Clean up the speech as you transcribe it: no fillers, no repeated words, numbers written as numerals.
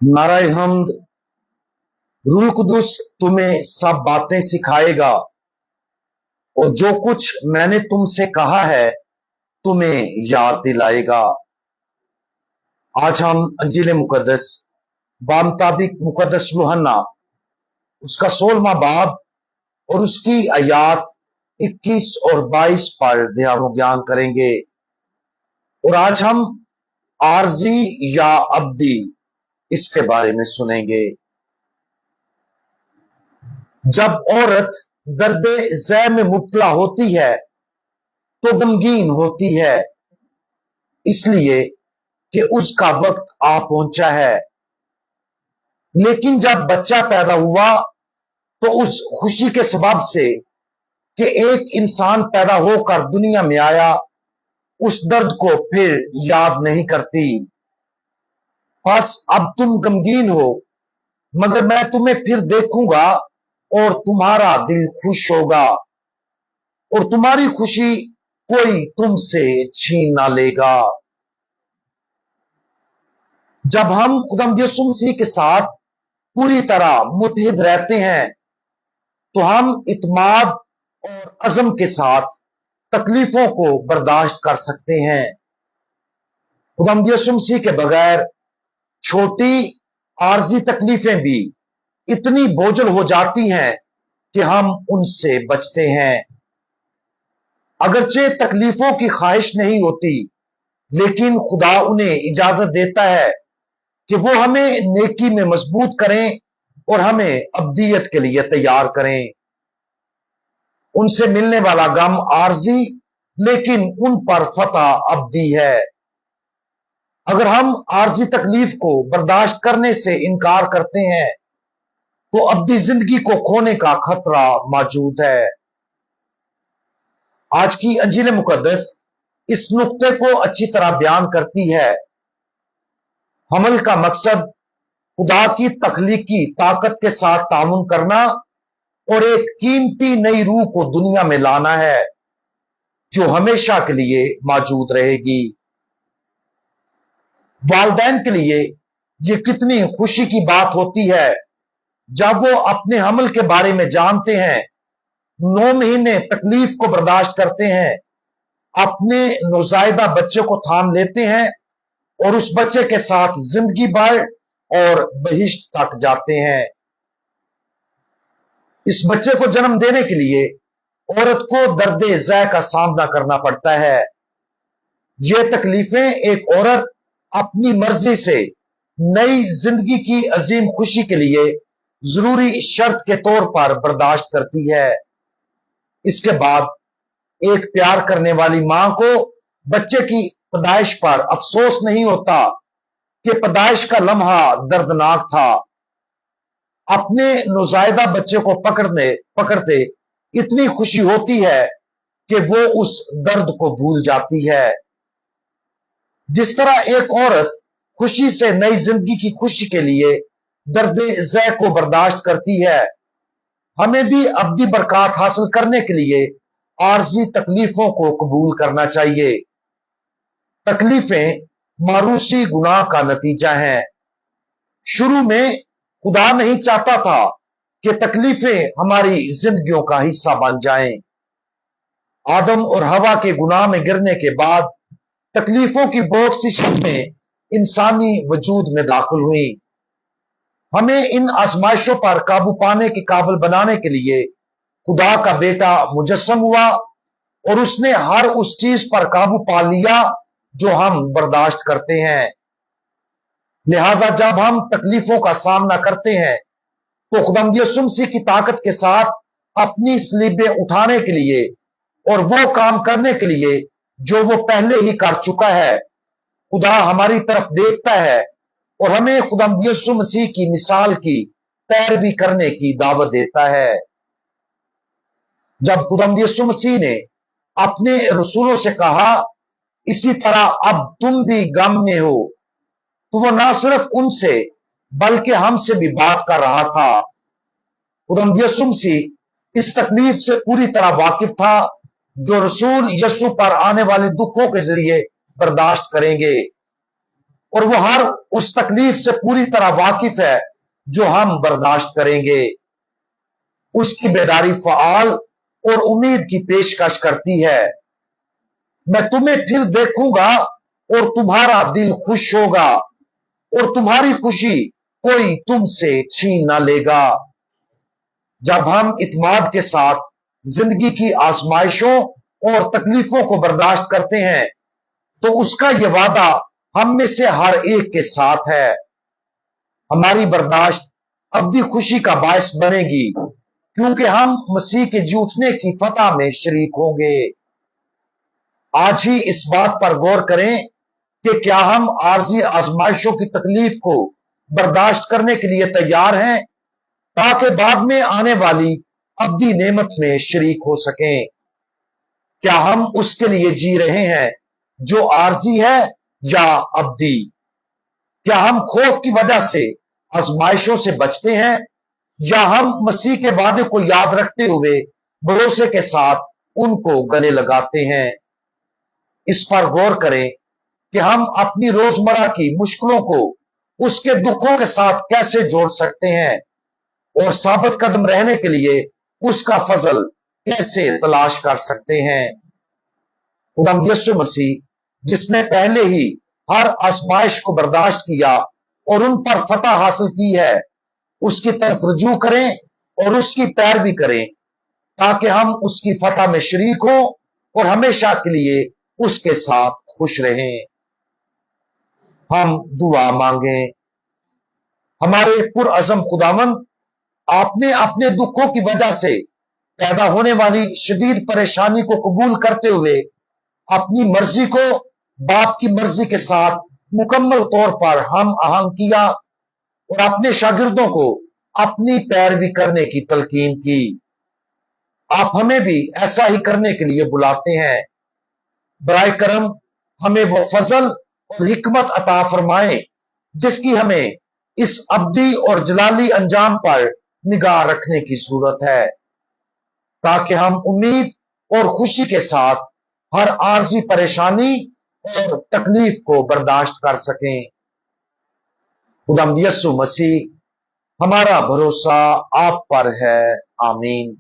नाराय हमद। रूह कुदुस तुम्हें सब बातें सिखाएगा और जो कुछ मैंने तुमसे कहा है तुम्हें याद दिलाएगा। आज हम अंजील मुकद्दस बामुताबिक मुकद्दस यूहन्ना उसका 16वां बाब और उसकी आयात 21 और 22 पर ध्यान ज्ञान करेंगे। और आज हम आरजी या अब्दी इसके बारे में सुनेंगे। जब औरत दर्द ज़ै में मुब्तला होती है तो गमगीन होती है, इसलिए कि उसका वक्त आ पहुंचा है। लेकिन जब बच्चा पैदा हुआ तो उस खुशी के सबब से कि एक इंसान पैदा होकर दुनिया में आया, उस दर्द को फिर याद नहीं करती। बस अब तुम गमगीन हो, मगर मैं तुम्हें फिर देखूंगा और तुम्हारा दिल खुश होगा और तुम्हारी खुशी कोई तुमसे छीन ना लेगा। जब हम खुदावंद यीशु मसीह के साथ पूरी तरह मुत्तहिद रहते हैं तो हम इत्माद और अज़म के साथ तकलीफों को बर्दाश्त कर सकते हैं। खुदावंद यीशु मसीह के बगैर छोटी आरजी तकलीफें भी इतनी बोझल हो जाती हैं कि हम उनसे बचते हैं। अगरचे तकलीफों की ख्वाहिश नहीं होती, लेकिन खुदा उन्हें इजाजत देता है कि वो हमें नेकी में मजबूत करें और हमें अब्दियत के लिए तैयार करें। उनसे मिलने वाला गम आरजी, लेकिन उन पर फतह अब्दी है। अगर हम आरजी तकलीफ को बर्दाश्त करने से इनकार करते हैं तो अब्दी जिंदगी को खोने का खतरा मौजूद है। आज की अंजील मुकद्दस इस नुक्ते को अच्छी तरह बयान करती है। हमल का मकसद खुदा की तख्लीकी ताकत के साथ तामुन करना और एक कीमती नई रूह को दुनिया में लाना है जो हमेशा के लिए मौजूद रहेगी। वालिदैन के लिए यह कितनी खुशी की बात होती है जब वो अपने हमल के बारे में जानते हैं, 9 महीने तकलीफ को बर्दाश्त करते हैं, अपने नौजायदा बच्चे को थाम लेते हैं और उस बच्चे के साथ जिंदगी भर और बहिश्त तक जाते हैं। इस बच्चे को जन्म देने के लिए औरत को दर्द ज़ै का सामना करना पड़ता है। ये तकलीफें एक औरत अपनी मर्जी से नई जिंदगी की अजीम खुशी के लिए जरूरी शर्त के तौर पर बर्दाश्त करती है। इसके बाद एक प्यार करने वाली मां को बच्चे की पैदाइश पर अफसोस नहीं होता कि पैदाइश का लम्हा दर्दनाक था। अपने नौजायदा बच्चे को पकड़ते इतनी खुशी होती है कि वो उस दर्द को भूल जाती है। जिस तरह एक औरत खुशी से नई जिंदगी की खुशी के लिए दर्द ज़ै को बर्दाश्त करती है, हमें भी अब्दी बरकत हासिल करने के लिए आरजी तकलीफों को कबूल करना चाहिए। तकलीफें मारूसी गुनाह का नतीजा हैं। शुरू में खुदा नहीं चाहता था कि तकलीफें हमारी जिंदगियों का हिस्सा बन जाएं। आदम और हवा के गुनाह में गिरने के बाद तकलीफों की बहुत सी शक्लें इंसानी वजूद में दाखिल हुई। हमें इन आजमाइशों पर काबू पाने के काबिल बनाने के लिए खुदा का बेटा मुजस्सम हुआ और उसने हर उस चीज पर काबू पा लिया जो हम बर्दाश्त करते हैं। लिहाजा जब हम तकलीफों का सामना करते हैं तो खुदावंद यीशु मसीह की ताकत के साथ अपनी सलीबें उठाने के लिए और वो काम करने के लिए जो वो पहले ही कर चुका है, खुदा हमारी तरफ देखता है और हमें खुदावंद यीशु मसीह की मिसाल की पैरवी करने की दावत देता है। जब खुदावंद यीशु मसीह ने अपने रसूलों से कहा, इसी तरह अब तुम भी गम में हो, तो वो ना सिर्फ उनसे बल्कि हमसे भी बात कर रहा था। खुदावंद यीशु मसीह इस तकलीफ से पूरी तरह वाकिफ था जो रसूल यीशु पर आने वाले दुखों के जरिए बर्दाश्त करेंगे। और वो हर उस तकलीफ से पूरी तरह वाकिफ है जो हम बर्दाश्त करेंगे। उसकी बेदारी फ़आल और उम्मीद की पेशकश करती है। मैं तुम्हें फिर देखूंगा और तुम्हारा दिल खुश होगा और तुम्हारी खुशी कोई तुमसे छीन ना लेगा। जब हम इत्मीनान के साथ जिंदगी की आजमाइशों और तकलीफों को बर्दाश्त करते हैं तो उसका यह वादा हम में से हर एक के साथ है। हमारी बर्दाश्त अब्दी खुशी का बायस बनेगी क्योंकि हम मसीह के जीतने की फतह में शरीक होंगे। आज ही इस बात पर गौर करें कि क्या हम आर्जी आजमाइशों की तकलीफ को बर्दाश्त करने के लिए तैयार हैं ताकि बाद में आने वाली अब्दी नेमत में शरीक हो सकें। क्या हम उसके लिए जी रहे हैं जो आर्जी है या अब्दी? क्या हम खौफ की वजह से आजमाइशों से बचते हैं या हम मसीह के वादे को याद रखते हुए भरोसे के साथ उनको गले लगाते हैं? इस पर गौर करें कि हम अपनी रोजमर्रा की मुश्किलों को उसके दुखों के साथ कैसे जोड़ सकते हैं और साबित कदम रहने के लिए उसका फजल कैसे तलाश कर सकते हैं। खुदावंद यीशु मसीह जिसने पहले ही हर आजमाइश को बर्दाश्त किया और उन पर फतह हासिल की है, उसकी तरफ रुजू करें और उसकी पैरवी करें ताकि हम उसकी फतह में शरीक हों और हमेशा के लिए उसके साथ खुश रहें। हम दुआ मांगें। हमारे पुरअज़म खुदावंद, आपने अपने दुखों की वजह से पैदा होने वाली शदीद परेशानी को कबूल करते हुए अपनी मर्जी को बाप की मर्जी के साथ मुकम्मल तौर पर हम आहंग किया और अपने शागिर्दों को अपनी पैरवी करने की तलकीन की। आप हमें भी ऐसा ही करने के लिए बुलाते हैं। बराए करम हमें वो फजल और हिकमत अता फरमाए जिसकी हमें इस अब्दी और जलाली अंजाम पर निगाह रखने की जरूरत है ताकि हम उम्मीद और खुशी के साथ हर आर्जी परेशानी और तकलीफ को बर्दाश्त कर सकें। खुदावंद यीशु मसीह, हमारा भरोसा आप पर है। आमीन।